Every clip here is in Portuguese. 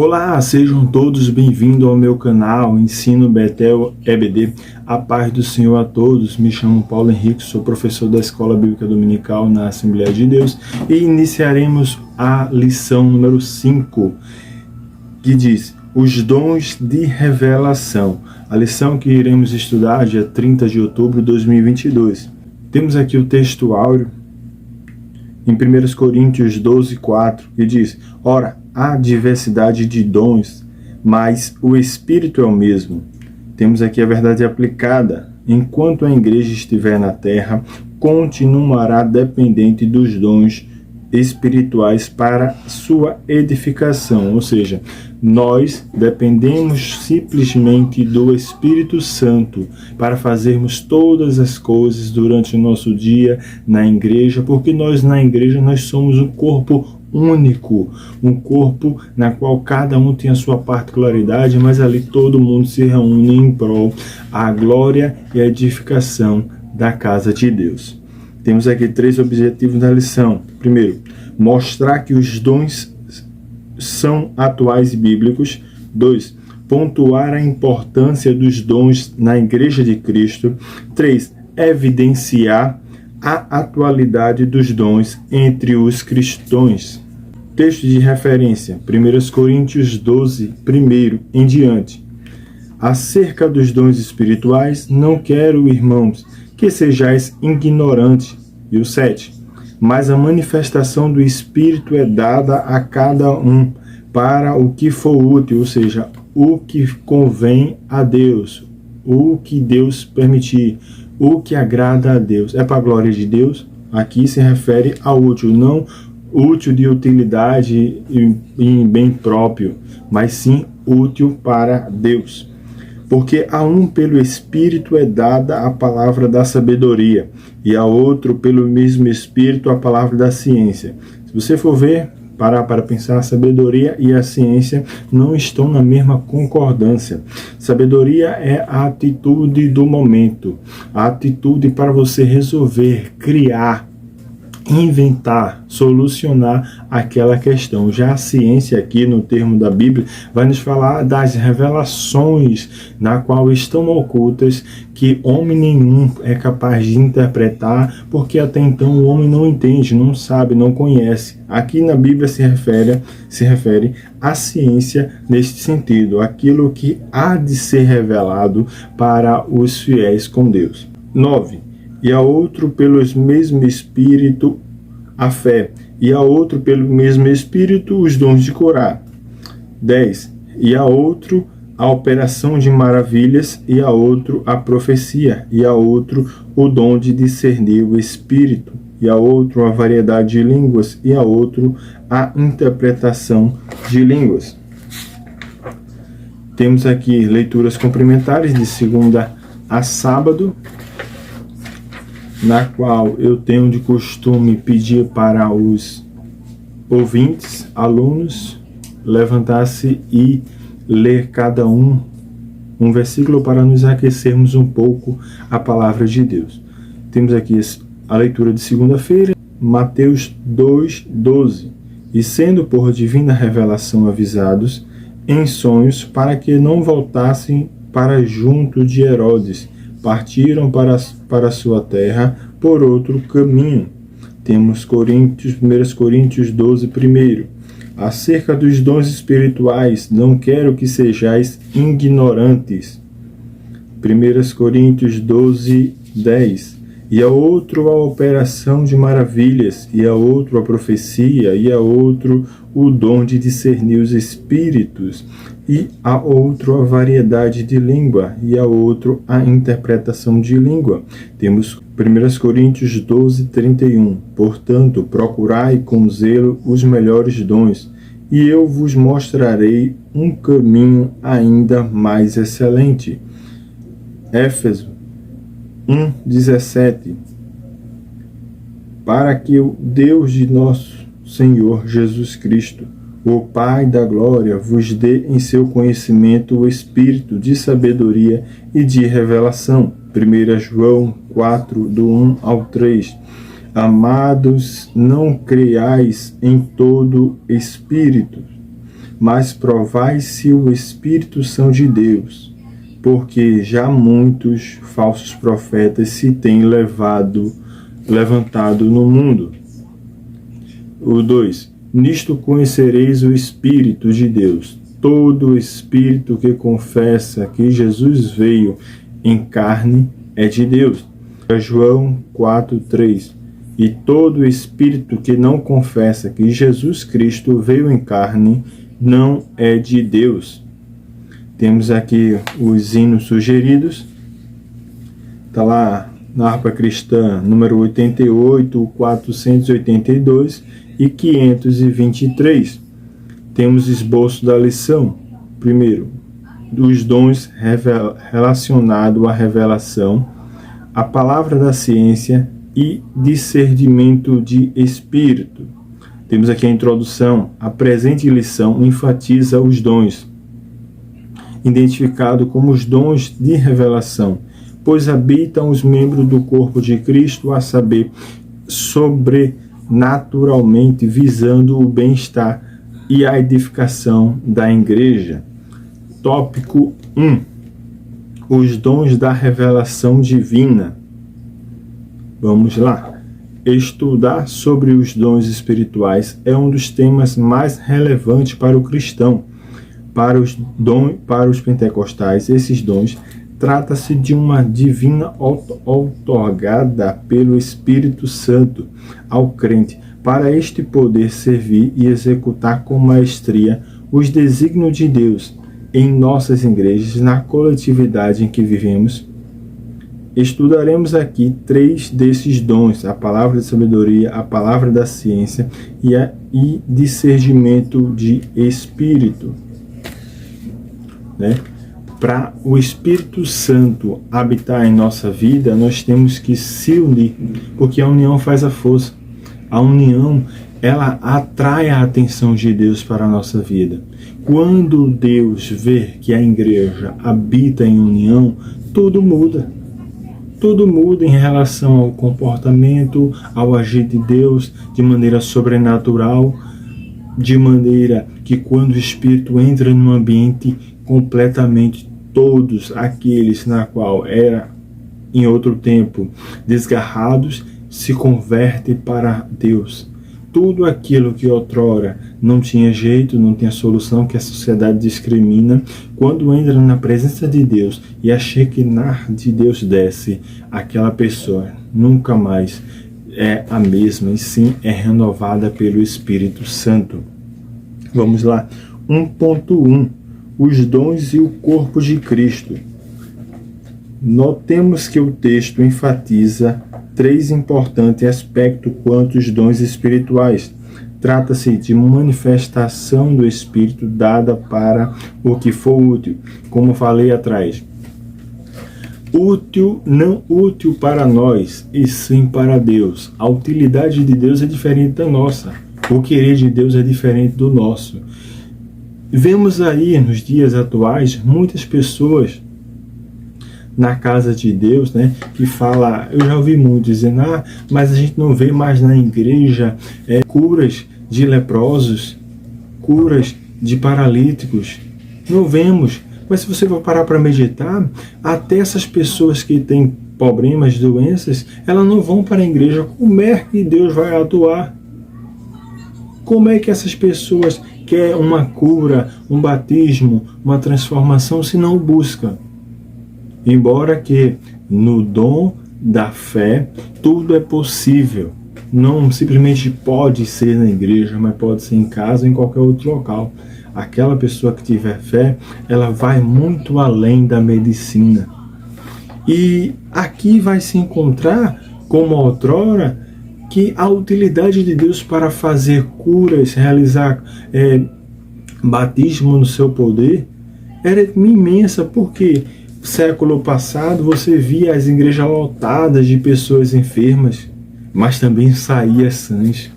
Olá, sejam todos bem-vindos ao meu canal Ensino Betel EBD. A paz do Senhor a todos. Me chamo Paulo Henrique, sou professor da Escola Bíblica Dominical na Assembleia de Deus e iniciaremos a lição número 5, que diz os dons de revelação. A lição que iremos estudar dia 30 de outubro de 2022. Temos aqui o texto áureo em 1 Coríntios 12:4, que diz: ora, há diversidade de dons, mas o Espírito é o mesmo. Temos aqui a verdade aplicada. Enquanto a igreja estiver na terra, continuará dependente dos dons espirituais para sua edificação, ou seja, nós dependemos simplesmente do Espírito Santo para fazermos todas as coisas durante o nosso dia na igreja, porque na igreja nós somos um corpo único, um corpo na qual cada um tem a sua particularidade, mas ali todo mundo se reúne em prol a glória e a edificação da casa de Deus. Temos aqui 3 objetivos da lição. Primeiro, mostrar que os dons são atuais e bíblicos. 2, pontuar a importância dos dons na Igreja de Cristo. 3, evidenciar a atualidade dos dons entre os cristãos. Texto de referência, 1 Coríntios 12, 1 em diante. Acerca dos dons espirituais, não quero, irmãos, que sejais ignorantes. E o 7. Mas a manifestação do Espírito é dada a cada um para o que for útil, ou seja, o que convém a Deus, o que Deus permitir, o que agrada a Deus. É para a glória de Deus? Aqui se refere ao útil, não útil de utilidade em bem próprio, mas sim útil para Deus. Porque a um pelo Espírito é dada a palavra da sabedoria, e a outro pelo mesmo Espírito a palavra da ciência. Se você for ver, parar para pensar, a sabedoria e a ciência não estão na mesma concordância. Sabedoria é a atitude do momento, a atitude para você resolver, criar, inventar, solucionar aquela questão. Já a ciência aqui no termo da Bíblia vai nos falar das revelações na qual estão ocultas, que homem nenhum é capaz de interpretar, porque até então o homem não entende, não sabe, não conhece. Aqui na Bíblia se refere à ciência neste sentido, aquilo que há de ser revelado para os fiéis com Deus. 9. E a outro pelo mesmo Espírito a fé, e a outro pelo mesmo Espírito os dons de curar. 10. E a outro a operação de maravilhas, e a outro a profecia, e a outro o dom de discernir o Espírito, e a outro a variedade de línguas, e a outro a interpretação de línguas. Temos aqui leituras complementares de segunda a sábado, na qual eu tenho de costume pedir para os ouvintes, alunos, levantar-se e ler cada um versículo para nos aquecermos um pouco a palavra de Deus. Temos aqui a leitura de segunda-feira, Mateus 2:12. E sendo por divina revelação avisados em sonhos para que não voltassem para junto de Herodes, partiram para sua terra por outro caminho. Temos 1 Coríntios 12, 1. Acerca dos dons espirituais, não quero que sejais ignorantes. 1 Coríntios 12, 10. E a outro a operação de maravilhas, e a outro a profecia, e a outro o dom de discernir os espíritos, e a outro a variedade de língua, e a outro a interpretação de língua. Temos 1 Coríntios 12, 31. Portanto, procurai com zelo os melhores dons, e eu vos mostrarei um caminho ainda mais excelente. Éfeso 1:17. Para que o Deus de nosso Senhor Jesus Cristo, o Pai da glória, vos dê em seu conhecimento o espírito de sabedoria e de revelação. 1 João 4, do 1 ao 3. Amados, não creiais em todo espírito, mas provai se o Espírito são de Deus, porque já muitos falsos profetas se têm levantado no mundo. O 2. Nisto conhecereis o Espírito de Deus. Todo espírito que confessa que Jesus veio em carne é de Deus. João 4:3. E todo espírito que não confessa que Jesus Cristo veio em carne não é de Deus. Temos aqui os hinos sugeridos. Está lá na harpa cristã, número 88, 482 e 523. Temos esboço da lição. Primeiro, os dons relacionados à revelação, a palavra da ciência e discernimento de espírito. Temos aqui a introdução. A presente lição enfatiza os dons, identificado como os dons de revelação, pois habitam os membros do corpo de Cristo, a saber, sobrenaturalmente visando o bem-estar e a edificação da igreja. Tópico 1. Os dons da revelação divina. Vamos lá. Estudar sobre os dons espirituais é um dos temas mais relevantes para o cristão. Para os pentecostais, esses dons trata-se de uma divina outorgada pelo Espírito Santo ao crente, para este poder servir e executar com maestria os desígnios de Deus em nossas igrejas, na coletividade em que vivemos. Estudaremos aqui 3 desses dons: a palavra de sabedoria, a palavra da ciência e discernimento de espírito. Para o Espírito Santo habitar em nossa vida, nós temos que se unir, porque a união faz a força. A união, ela atrai a atenção de Deus para a nossa vida. Quando Deus vê que a igreja habita em união, tudo muda. Tudo muda em relação ao comportamento, ao agir de Deus de maneira sobrenatural, de maneira que quando o Espírito entra no ambiente, completamente todos aqueles na qual era em outro tempo desgarrados se convertem para Deus. Tudo aquilo que outrora não tinha jeito, não tinha solução, que a sociedade discrimina, quando entra na presença de Deus e a Shekinah de Deus desce, aquela pessoa nunca mais é a mesma, e sim é renovada pelo Espírito Santo. Vamos lá. 1.1. Os dons e o corpo de Cristo. Notemos que o texto enfatiza 3 importantes aspectos quanto aos dons espirituais. Trata-se de manifestação do Espírito dada para o que for útil, como falei atrás. Útil, não útil para nós, e sim para Deus. A utilidade de Deus é diferente da nossa. O querer de Deus é diferente do nosso. Vemos aí, nos dias atuais, muitas pessoas na casa de Deus, que fala, eu já ouvi muito dizendo, mas a gente não vê mais na igreja curas de leprosos, curas de paralíticos. Não vemos. Mas se você for parar para meditar, até essas pessoas que têm problemas, doenças, elas não vão para a igreja. Como é que Deus vai atuar? Como é que essas pessoas querem uma cura, um batismo, uma transformação, se não buscam? Embora que no dom da fé tudo é possível. Não simplesmente pode ser na igreja, mas pode ser em casa ou em qualquer outro local. Aquela pessoa que tiver fé, ela vai muito além da medicina. E aqui vai se encontrar, como outrora, que a utilidade de Deus para fazer curas, realizar batismo no seu poder, era imensa, porque século passado você via as igrejas lotadas de pessoas enfermas, mas também saía sãs.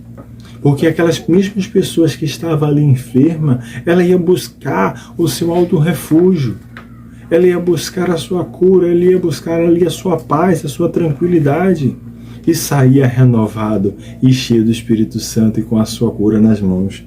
Porque aquelas mesmas pessoas que estavam ali enfermas, ela ia buscar o seu auto-refúgio, ela ia buscar a sua cura, ela ia buscar ali a sua paz, a sua tranquilidade, e saía renovado e cheio do Espírito Santo e com a sua cura nas mãos.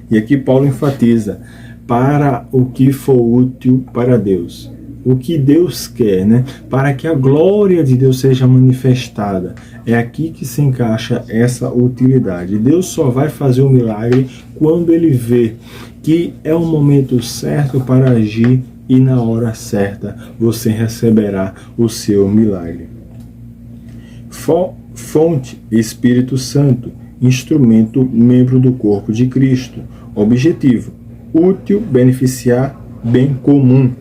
E aqui Paulo enfatiza, para o que for útil para Deus. O que Deus quer, né? Para que a glória de Deus seja manifestada. É aqui que se encaixa essa utilidade. Deus só vai fazer o milagre quando Ele vê que é o momento certo para agir e na hora certa você receberá o seu milagre. Fonte, Espírito Santo, instrumento, membro do corpo de Cristo. Objetivo, útil, beneficiar, bem comum.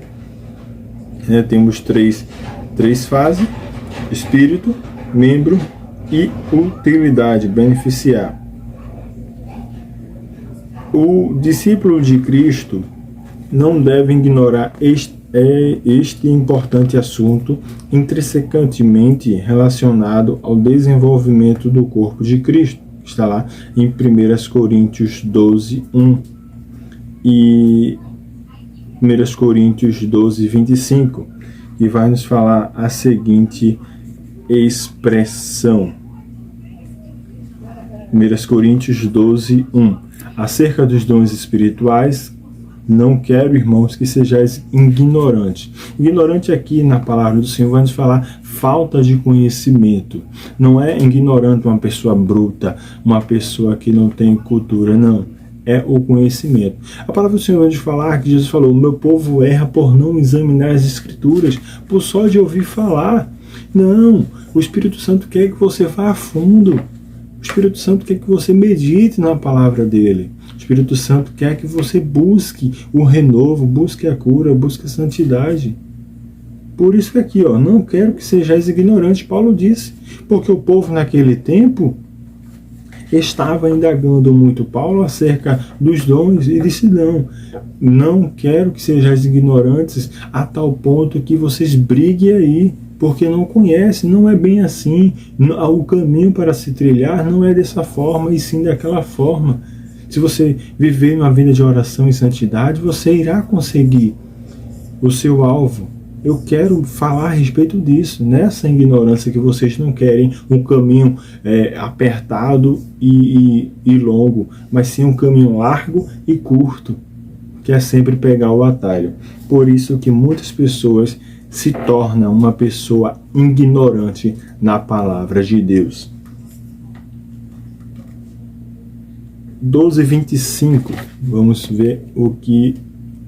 Temos três fases: espírito, membro e utilidade, beneficiar. O discípulo de Cristo não deve ignorar este importante assunto intrinsecantemente relacionado ao desenvolvimento do corpo de Cristo. Está lá em 1 Coríntios 12, 1 e 1 Coríntios 12, 25, que vai nos falar a seguinte expressão. 1 Coríntios 12, 1. Acerca dos dons espirituais, não quero, irmãos, que sejais ignorantes. Ignorante aqui na palavra do Senhor vai nos falar falta de conhecimento. Não é ignorante uma pessoa bruta, uma pessoa que não tem cultura, não. É o conhecimento. A palavra do Senhor vai nos falar que Jesus falou: o meu povo erra por não examinar as Escrituras, por só de ouvir falar. Não, o Espírito Santo quer que você vá a fundo. O Espírito Santo quer que você medite na palavra dele. O Espírito Santo quer que você busque o renovo, busque a cura, busque a santidade. Por isso que aqui, não quero que sejais ignorantes, Paulo disse, porque o povo naquele tempo estava indagando muito Paulo acerca dos dons e disse: não quero que sejais ignorantes a tal ponto que vocês briguem aí, porque não conhecem, não é bem assim, o caminho para se trilhar não é dessa forma e sim daquela forma. Se você viver uma vida de oração e santidade, você irá conseguir o seu alvo. Eu quero falar a respeito disso, nessa ignorância que vocês não querem um caminho apertado e longo, mas sim um caminho largo e curto, que é sempre pegar o atalho. Por isso que muitas pessoas se tornam uma pessoa ignorante na palavra de Deus. 12:25, vamos ver o que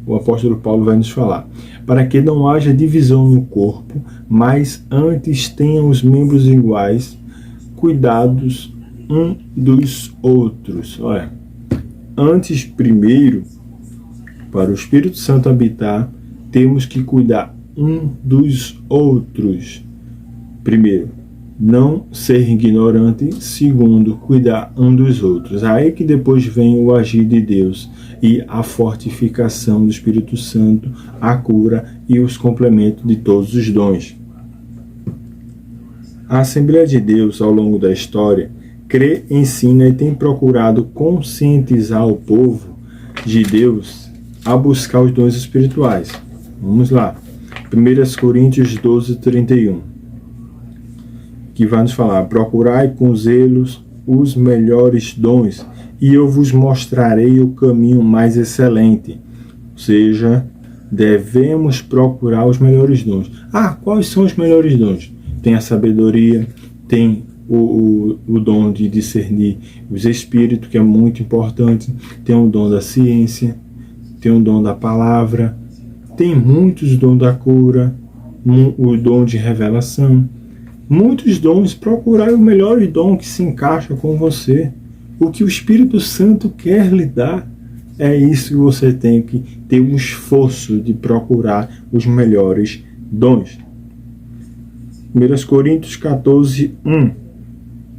o apóstolo Paulo vai nos falar. Para que não haja divisão no corpo, mas antes tenham os membros iguais, cuidados um dos outros. Olha, antes, primeiro, para o Espírito Santo habitar, temos que cuidar um dos outros. Primeiro, não ser ignorante. Segundo, cuidar um dos outros. Aí que depois vem o agir de Deus e a fortificação do Espírito Santo, a cura e os complementos de todos os dons. A Assembleia de Deus, ao longo da história, crê, ensina e tem procurado conscientizar o povo de Deus a buscar os dons espirituais. Vamos lá. 1 Coríntios 12, 31. Que vai nos falar: procurai com zelos os melhores dons, e eu vos mostrarei o caminho mais excelente. Ou seja, devemos procurar os melhores dons. Quais são os melhores dons? Tem a sabedoria, tem o dom de discernir os espíritos, que é muito importante, tem o dom da ciência, tem o dom da palavra, tem muitos dons da cura, o dom de revelação, muitos dons. Procurar o melhor dom que se encaixa com você. O que o Espírito Santo quer lhe dar, é isso que você tem que ter um esforço de procurar os melhores dons. 1 Coríntios 14, 1.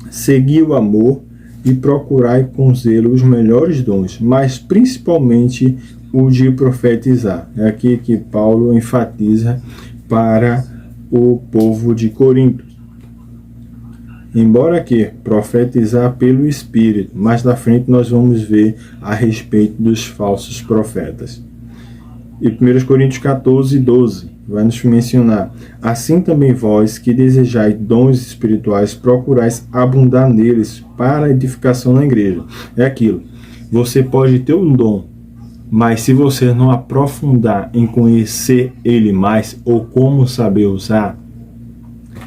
Segui o amor e procurai com zelo os melhores dons, mas principalmente o de profetizar. É aqui que Paulo enfatiza para o povo de Corinto. Embora que profetizar pelo Espírito, mais na frente nós vamos ver a respeito dos falsos profetas. E 1 Coríntios 14, 12 vai nos mencionar: assim também vós que desejais dons espirituais, procurais abundar neles para a edificação na igreja. É aquilo. Você pode ter um dom, mas se você não aprofundar em conhecer ele mais ou como saber usar,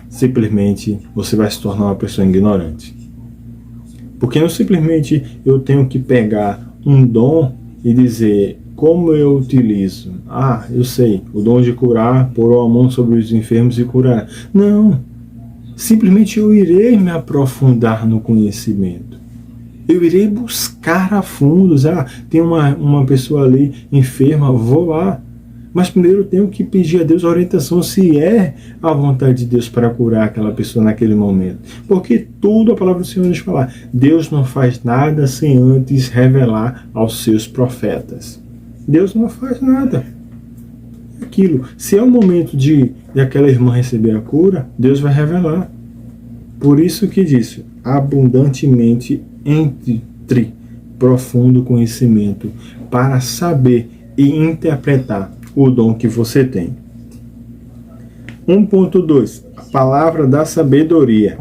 simplesmente você vai se tornar uma pessoa ignorante. Porque não simplesmente eu tenho que pegar um dom e dizer como eu utilizo. Ah, eu sei, o dom de curar, pôr a mão sobre os enfermos e curar. Não, simplesmente eu irei me aprofundar no conhecimento. Eu irei buscar a fundo. Ah, tem uma pessoa ali enferma, vou lá. Mas primeiro eu tenho que pedir a Deus a orientação se é a vontade de Deus para curar aquela pessoa naquele momento. Porque tudo a palavra do Senhor nos fala. Deus não faz nada sem antes revelar aos seus profetas. Deus não faz nada. Aquilo. Se é o momento de aquela irmã receber a cura, Deus vai revelar. Por isso que disse, abundantemente entre profundo conhecimento para saber e interpretar o dom que você tem. 1.2. A palavra da sabedoria.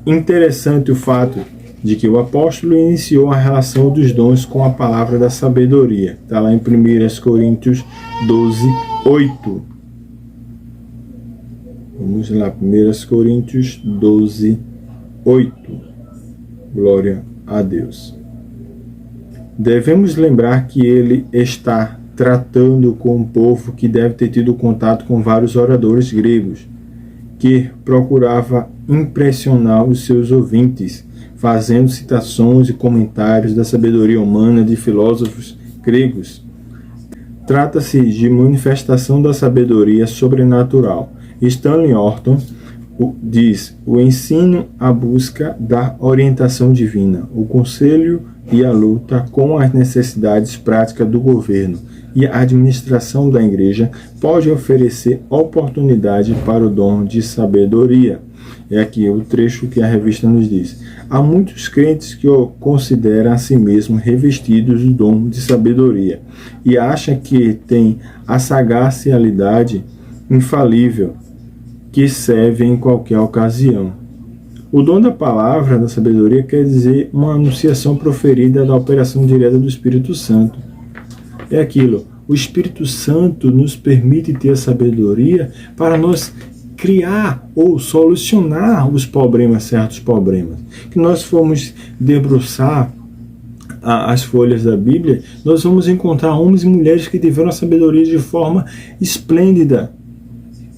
Interessante o fato de que o apóstolo iniciou a relação dos dons com a palavra da sabedoria. Está lá em 1 Coríntios 12, 8. Vamos lá, 1 Coríntios 12, 8. Glória a Deus. Devemos lembrar que ele está tratando com um povo que deve ter tido contato com vários oradores gregos, que procurava impressionar os seus ouvintes, fazendo citações e comentários da sabedoria humana de filósofos gregos. Trata-se de manifestação da sabedoria sobrenatural. Stanley Orton diz: o ensino, a busca da orientação divina, o conselho e a luta com as necessidades práticas do governo e a administração da igreja pode oferecer oportunidade para o dom de sabedoria. É aqui o trecho que a revista nos diz. Há muitos crentes que consideram a si mesmos revestidos do dom de sabedoria e acham que têm a sagacidade infalível que serve em qualquer ocasião. O dom da palavra da sabedoria quer dizer uma anunciação proferida da operação direta do Espírito Santo. É aquilo, o Espírito Santo nos permite ter a sabedoria para nós criar ou solucionar os problemas, certos problemas. Que nós formos debruçar as folhas da Bíblia, nós vamos encontrar homens e mulheres que tiveram a sabedoria de forma esplêndida,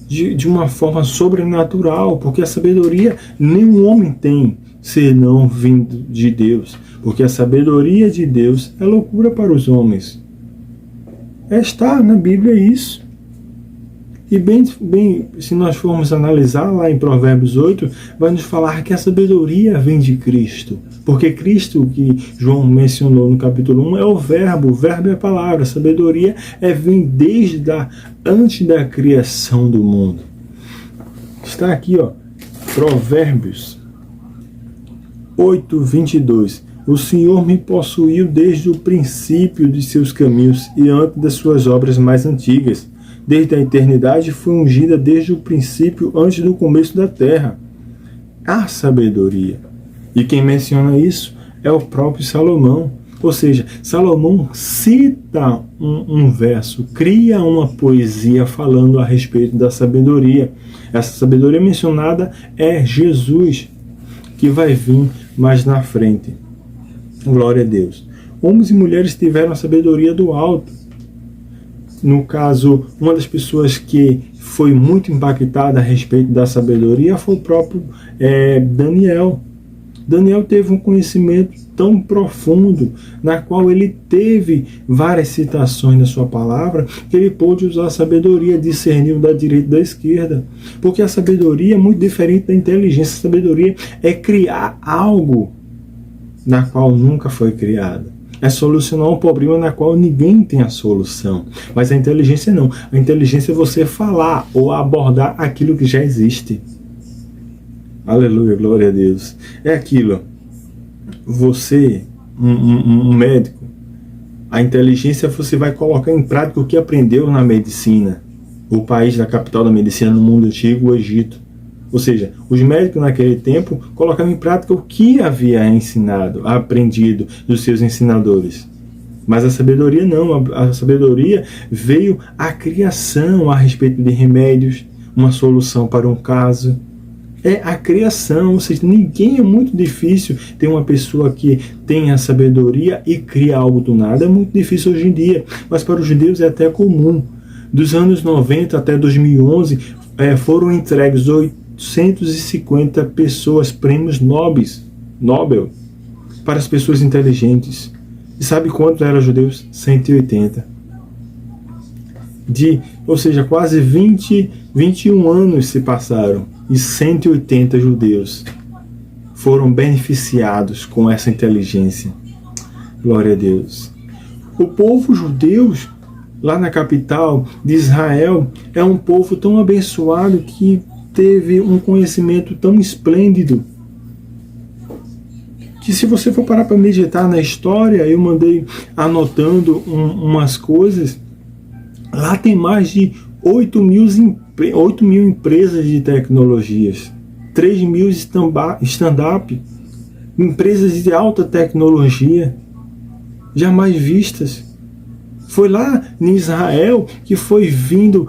de uma forma sobrenatural, porque a sabedoria nenhum homem tem, senão vindo de Deus, porque a sabedoria de Deus é loucura para os homens. Está na Bíblia isso. E bem, se nós formos analisar lá em Provérbios 8, vai nos falar que a sabedoria vem de Cristo. Porque Cristo, que João mencionou no capítulo 1, é o verbo é a palavra. A sabedoria vem antes da criação do mundo. Está aqui, ó, Provérbios 8, 22. O Senhor me possuiu desde o princípio de seus caminhos e antes das suas obras mais antigas. Desde a eternidade foi ungida desde o princípio, antes do começo da terra. A sabedoria. E quem menciona isso é o próprio Salomão. Ou seja, Salomão cita um verso, cria uma poesia falando a respeito da sabedoria. Essa sabedoria mencionada é Jesus, que vai vir mais na frente. Glória a Deus. Homens e mulheres tiveram a sabedoria do alto. No caso, uma das pessoas que foi muito impactada a respeito da sabedoria foi o próprio Daniel. Daniel teve um conhecimento tão profundo, na qual ele teve várias citações na sua palavra, que ele pôde usar a sabedoria, discernir da direita e da esquerda. Porque a sabedoria é muito diferente da inteligência. A sabedoria é criar algo na qual nunca foi criada. É solucionar um problema na qual ninguém tem a solução. Mas a inteligência não. A inteligência é você falar ou abordar aquilo que já existe. Aleluia, glória a Deus. É aquilo. Você, um médico, a inteligência você vai colocar em prática o que aprendeu na medicina. O país da capital da medicina no mundo antigo, o Egito. Ou seja, os médicos naquele tempo colocavam em prática o que havia ensinado, aprendido dos seus ensinadores. Mas a sabedoria não, a sabedoria veio a criação a respeito de remédios, uma solução para um caso. É a criação, ou seja, ninguém é muito difícil ter uma pessoa que tem a sabedoria e cria algo do nada. É muito difícil hoje em dia, mas para os judeus é até comum. Dos anos 90 até 2011, foram entregues 850 pessoas, prêmios Nobel, para as pessoas inteligentes. E sabe quanto eram judeus? 180. Ou seja, quase 21 anos se passaram e 180 judeus foram beneficiados com essa inteligência. Glória a Deus. O povo judeu, lá na capital de Israel, é um povo tão abençoado que teve um conhecimento tão esplêndido que, se você for parar para meditar na história, eu mandei anotando umas coisas. Lá tem mais de 8 mil empresas de tecnologias, 3 mil stand-up, empresas de alta tecnologia, jamais vistas. Foi lá em Israel que foi vindo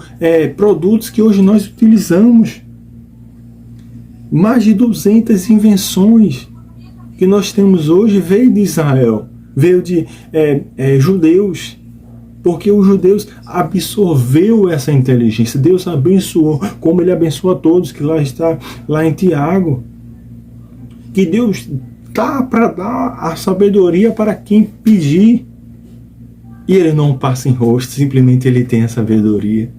produtos que hoje nós utilizamos. Mais de 200 invenções que nós temos hoje veio de Israel, veio de judeus, porque os judeus absorveu essa inteligência. Deus abençoou, como Ele abençoa todos, que lá está, lá em Tiago, que Deus dá para dar a sabedoria para quem pedir, e Ele não passa em rosto, simplesmente Ele tem a sabedoria.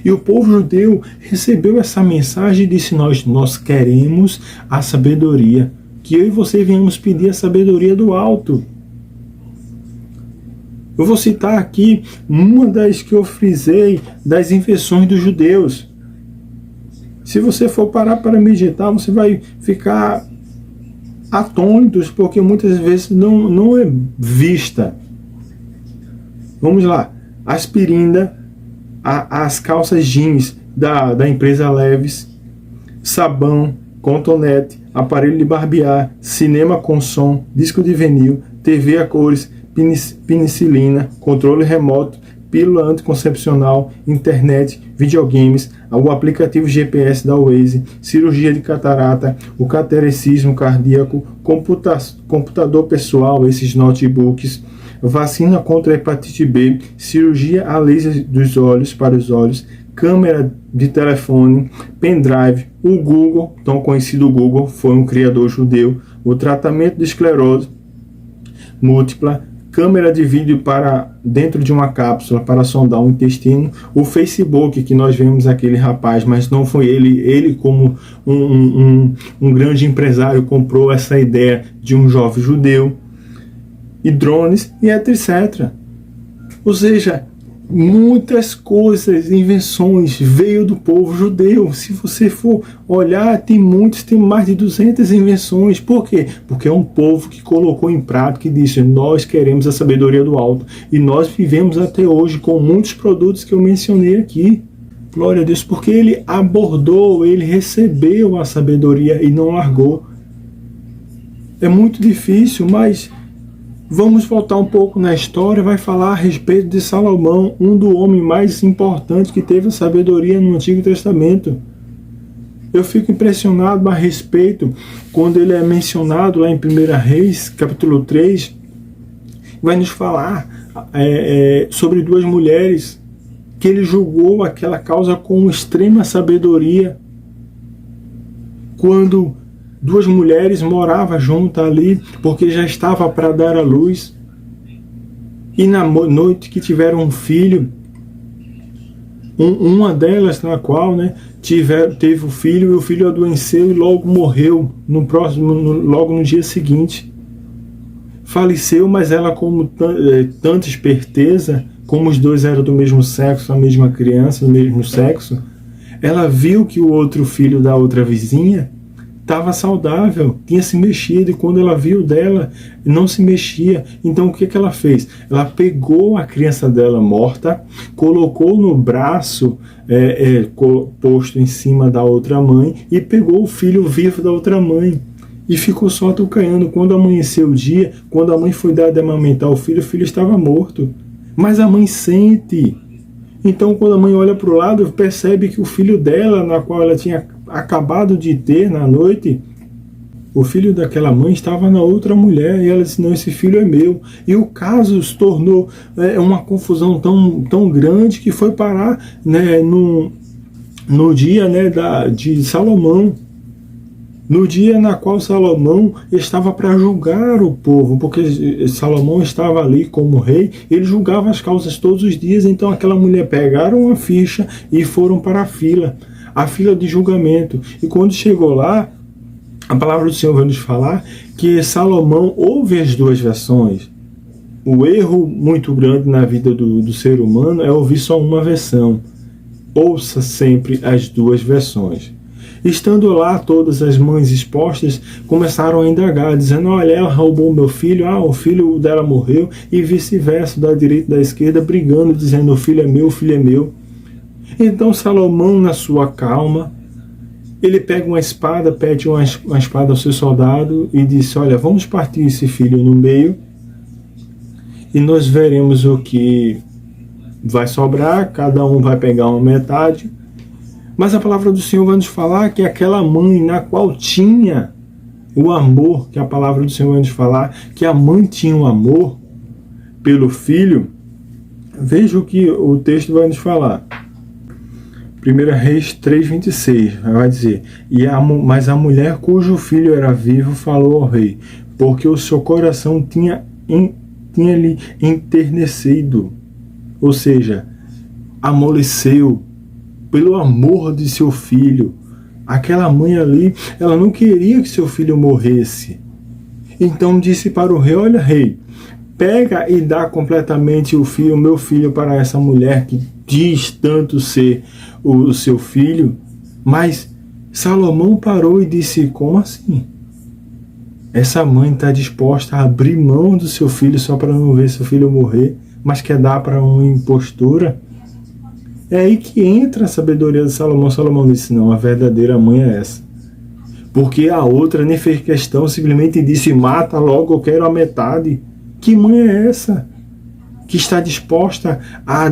E o povo judeu recebeu essa mensagem e disse: nós queremos a sabedoria, que eu e você venhamos pedir a sabedoria do alto. Eu vou citar aqui uma das que eu frisei, das invenções dos judeus. Se você for parar para meditar, você vai ficar atônito, porque muitas vezes não é vista. Vamos lá. Aspirina, as calças jeans da empresa Levi's, sabão, cotonete, aparelho de barbear, cinema com som, disco de vinil, TV a cores, penicilina, controle remoto, pílula anticoncepcional, internet, videogames, o aplicativo GPS da Waze, cirurgia de catarata, o cateterismo cardíaco, computador pessoal, esses notebooks, vacina contra a hepatite B, cirurgia a laser dos olhos, para os olhos, câmera de telefone, pendrive, o Google, tão conhecido Google, foi um criador judeu, o tratamento de esclerose múltipla, câmera de vídeo para dentro de uma cápsula para sondar o intestino, o Facebook, que nós vemos aquele rapaz, mas não foi ele como um grande empresário comprou essa ideia de um jovem judeu, e drones e etc. Ou seja, muitas coisas, invenções veio do povo judeu. Se você for olhar, tem mais de 200 invenções. Por quê? Porque é um povo que colocou em prática e disse: nós queremos a sabedoria do alto. E nós vivemos até hoje com muitos produtos que eu mencionei aqui. Glória a Deus, porque ele abordou, ele recebeu a sabedoria e não largou. É muito difícil, mas vamos voltar um pouco na história, vai falar a respeito de Salomão, um dos homens mais importantes que teve a sabedoria no Antigo Testamento. Eu fico impressionado a respeito, quando ele é mencionado lá em 1 Reis, capítulo 3, vai nos falar sobre duas mulheres, que ele julgou aquela causa com extrema sabedoria, quando duas mulheres moravam juntas ali, porque já estava para dar à luz. E na noite que tiveram um filho, uma delas na qual teve o filho, e o filho adoeceu e logo morreu, logo no dia seguinte. Faleceu, mas ela, como tanta esperteza, como os dois eram do mesmo sexo, a mesma criança, do mesmo sexo, ela viu que o outro filho da outra vizinha estava saudável, tinha se mexido, e quando ela viu dela, não se mexia. Então o que que ela fez? Ela pegou a criança dela morta, colocou no braço posto em cima da outra mãe e pegou o filho vivo da outra mãe e ficou só atucanhando. Quando amanheceu o dia, quando a mãe foi dar de amamentar o filho estava morto. Mas a mãe sente. Então, quando a mãe olha para o lado, percebe que o filho dela, na qual ela tinha acabado de ter na noite, o filho daquela mãe estava na outra mulher, e ela disse: não, esse filho é meu. E o caso se tornou uma confusão tão grande que foi parar, né, no dia, né, de Salomão. No dia na qual Salomão estava para julgar o povo, porque Salomão estava ali como rei, ele julgava as causas todos os dias. Então aquela mulher pegaram a ficha e foram para a fila de julgamento. E quando chegou lá, a palavra do Senhor vai nos falar que Salomão ouve as duas versões. O erro muito grande na vida do ser humano é ouvir só uma versão. Ouça sempre as duas versões. Estando lá, todas as mães expostas começaram a indagar, dizendo: olha, ela roubou meu filho, o filho dela morreu, e vice-versa, da direita e da esquerda, brigando, dizendo: o filho é meu, o filho é meu. Então Salomão, na sua calma, ele pega uma espada, pede uma espada ao seu soldado e disse: olha, vamos partir esse filho no meio e nós veremos o que vai sobrar, cada um vai pegar uma metade. Mas a palavra do Senhor vai nos falar que aquela mãe na qual tinha o amor, que a palavra do Senhor vai nos falar que a mãe tinha um amor pelo filho. Veja o que o texto vai nos falar. 1 Reis 3,26 vai dizer: mas a mulher cujo filho era vivo falou ao rei, porque o seu coração tinha lhe enternecido, ou seja, amoleceu pelo amor de seu filho. Aquela mãe ali, ela não queria que seu filho morresse. Então disse para o rei: olha, rei, pega e dá completamente o meu filho para essa mulher que diz tanto ser o seu filho. Mas Salomão parou e disse: como assim? Essa mãe está disposta a abrir mão do seu filho só para não ver seu filho morrer, mas quer dar para uma impostura? É aí que entra a sabedoria de Salomão. Salomão disse: não, a verdadeira mãe é essa. Porque a outra nem fez questão, simplesmente disse: mata logo, eu quero a metade. Que mãe é essa? Que está disposta a,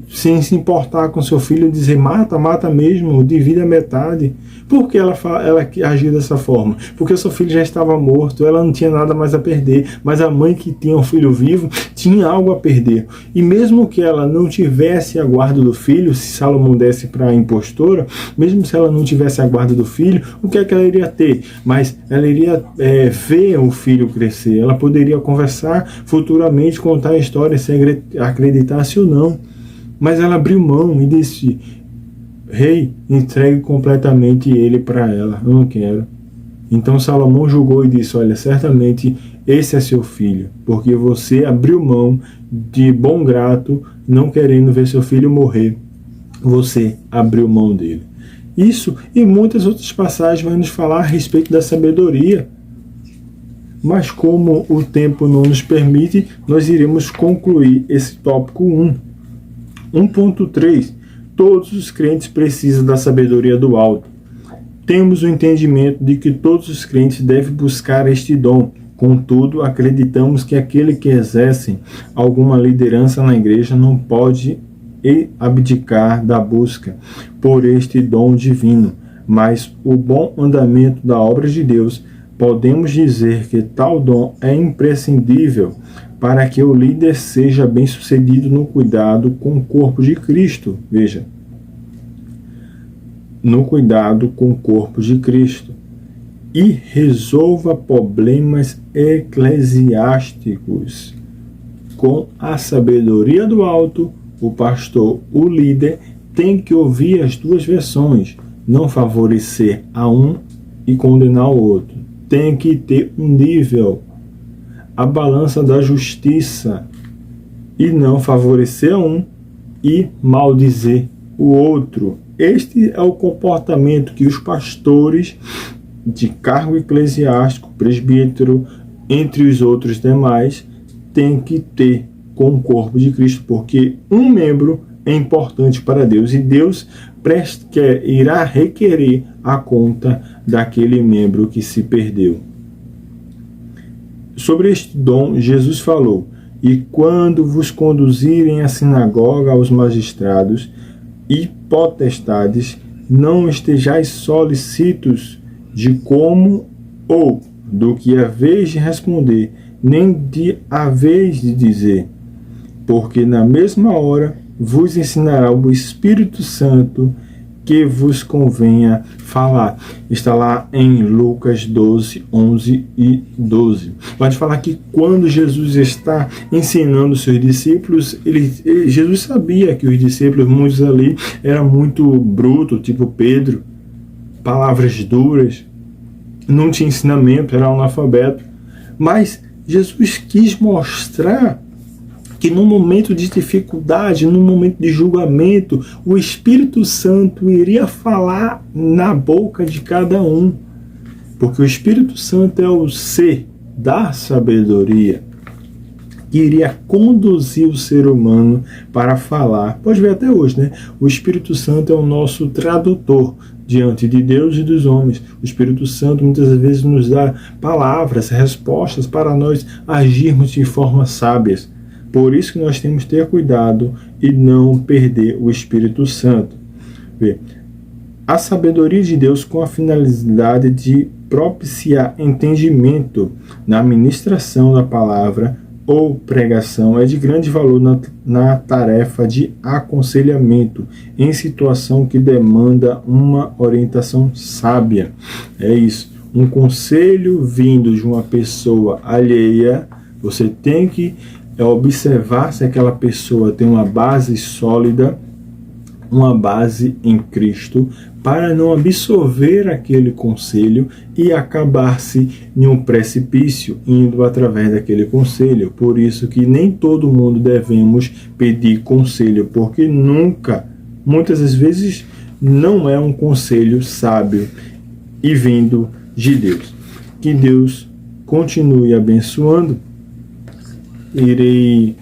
sem se importar com seu filho, dizer: mata, mata mesmo, divide a metade. Por que ela agiu dessa forma? Porque seu filho já estava morto, ela não tinha nada mais a perder, mas a mãe que tinha um filho vivo tinha algo a perder. E mesmo que ela não tivesse a guarda do filho, se Salomão desse para a impostora, mesmo se ela não tivesse a guarda do filho, o que é que ela iria ter? Mas ela iria ver o filho crescer, ela poderia conversar futuramente, contar a história, se acreditasse ou não. Mas ela abriu mão e disse: rei, entregue completamente ele para ela, eu não quero. Então Salomão julgou e disse: olha, certamente esse é seu filho, porque você abriu mão de bom grato, não querendo ver seu filho morrer, você abriu mão dele. Isso e muitas outras passagens vão nos falar a respeito da sabedoria. Mas como o tempo não nos permite, nós iremos concluir esse tópico 1. 1.3. Todos os crentes precisam da sabedoria do alto. Temos o entendimento de que todos os crentes devem buscar este dom. Contudo, acreditamos que aquele que exerce alguma liderança na igreja não pode abdicar da busca por este dom divino. Mas o bom andamento da obra de Deus, podemos dizer que tal dom é imprescindível para que o líder seja bem-sucedido no cuidado com o corpo de Cristo. Veja, no cuidado com o corpo de Cristo. E resolva problemas eclesiásticos. Com a sabedoria do alto, o pastor, o líder, tem que ouvir as duas versões, não favorecer a um e condenar o outro. Tem que ter um nível, a balança da justiça, e não favorecer a um e maldizer o outro. Este é o comportamento que os pastores de cargo eclesiástico, presbítero, entre os outros demais, tem que ter com o corpo de Cristo, porque um membro é importante para Deus e Deus irá requerer a conta daquele membro que se perdeu. Sobre este dom, Jesus falou: e quando vos conduzirem à sinagoga aos magistrados e potestades, não estejais solícitos de como ou do que haveis de responder, nem de haveis de dizer, porque na mesma hora vos ensinará o Espírito Santo que vos convenha falar. Está lá em Lucas 12, 11 e 12. Pode falar que quando Jesus está ensinando os seus discípulos, Jesus sabia que os discípulos, muitos ali, eram muito brutos, tipo Pedro, palavras duras, não tinha ensinamento, era analfabeto. Mas Jesus quis mostrar que no momento de dificuldade, no momento de julgamento, o Espírito Santo iria falar na boca de cada um. Porque o Espírito Santo é o ser da sabedoria, que iria conduzir o ser humano para falar. Pode ver até hoje, né? O Espírito Santo é o nosso tradutor diante de Deus e dos homens. O Espírito Santo muitas vezes nos dá palavras, respostas para nós agirmos de forma sábias. Por isso que nós temos que ter cuidado e não perder o Espírito Santo. A sabedoria de Deus com a finalidade de propiciar entendimento na ministração da palavra ou pregação é de grande valor na tarefa de aconselhamento em situação que demanda uma orientação sábia. É isso. Um conselho vindo de uma pessoa alheia, você tem que observar se aquela pessoa tem uma base sólida, uma base em Cristo, para não absorver aquele conselho e acabar-se em um precipício, indo através daquele conselho. Por isso que nem todo mundo devemos pedir conselho, porque muitas das vezes, não é um conselho sábio e vindo de Deus. Que Deus continue abençoando. Irei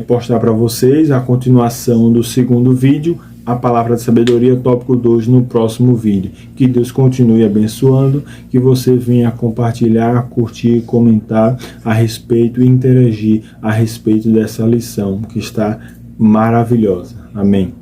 postar para vocês a continuação do segundo vídeo, a palavra de sabedoria, tópico 2, no próximo vídeo. Que Deus continue abençoando, que você venha compartilhar, curtir, comentar a respeito e interagir a respeito dessa lição que está maravilhosa. Amém.